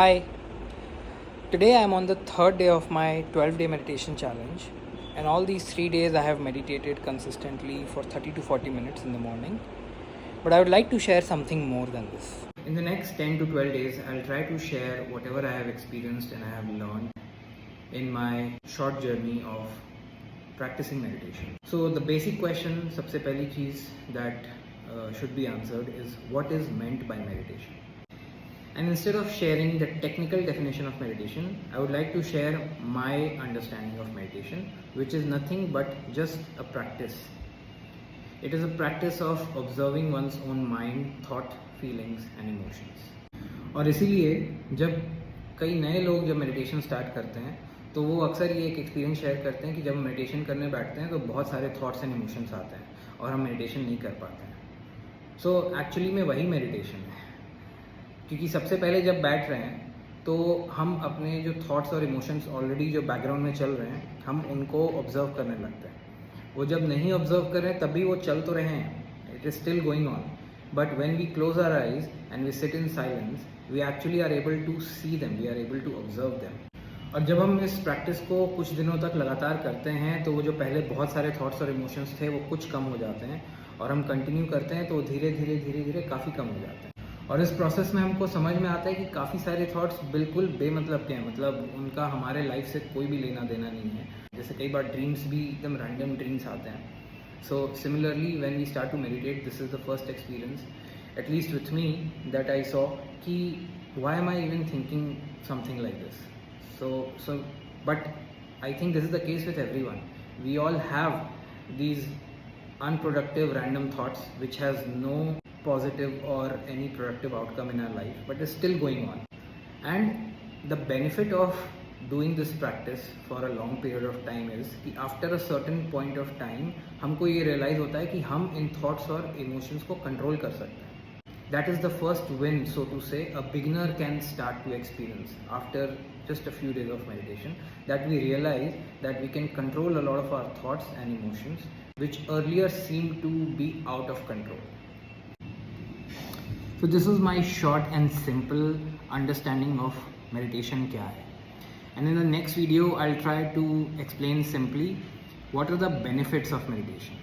Hi, today I am on the third day of my 12-day meditation challenge, and all these 3 days I have meditated consistently for 30 to 40 minutes in the morning. But I would like to share something more than this. In the next 10 to 12 days, I'll try to share whatever I have experienced and I have learned in my short journey of practicing meditation. So the basic question, सबसे पहली चीज़ that should be answered is what is meant by meditation. And instead of sharing the technical definition of meditation, I would like to share my understanding of meditation, which is nothing but just a practice. It is a practice of observing one's own mind, thought, feelings and emotions. और इसीलिए जब कई नए लोग जब meditation start करते हैं तो वो अक्सर ये एक एक्सपीरियंस शेयर करते हैं कि जब हम मेडिटेशन करने बैठते हैं तो बहुत सारे थॉट्स एंड इमोशंस आते हैं और हम मेडिटेशन नहीं कर पाते हैं. सो एक्चुअली में वही मेडिटेशन है, क्योंकि सबसे पहले जब बैठ रहे हैं तो हम अपने जो थॉट्स और इमोशंस ऑलरेडी जो बैकग्राउंड में चल रहे हैं हम उनको ऑब्जर्व करने लगते हैं. वो जब नहीं ऑब्जर्व कर रहे हैं तब भी वो चल तो रहे हैं, it is still going on, but when we close our eyes and we sit in silence we actually are able to see them, we are able to observe them. और जब हम इस प्रैक्टिस को कुछ दिनों तक लगातार करते हैं तो वो जो पहले बहुत सारे थॉट्स और इमोशंस थे वो कुछ कम हो जाते हैं, और हम कंटिन्यू करते हैं तो धीरे धीरे काफ़ी कम हो जाते हैं. और इस प्रोसेस में हमको समझ में आता है कि काफ़ी सारे थॉट्स बिल्कुल बेमतलब के हैं, मतलब उनका हमारे लाइफ से कोई भी लेना देना नहीं है. जैसे कई बार ड्रीम्स भी एकदम रैंडम ड्रीम्स आते हैं. So similarly when we start to meditate, this is the first experience at least with me that I saw कि why am I even thinking something like this. So but I think this is the case with everyone. We all have these unproductive random thoughts which has no positive or any productive outcome in our life, but is still going on. And the benefit of doing this practice for a long period of time is कि after a certain point of time हमको ये realize होता है कि हम इन thoughts और emotions को control कर सकते हैं. That is the first win, so to say, a beginner can start to experience after just a few days of meditation, that we realize that we can control a lot of our thoughts and emotions which earlier seemed to be out of control. So this is my short and simple understanding of meditation kya hai. And in the next video I'll try to explain simply what are the benefits of meditation.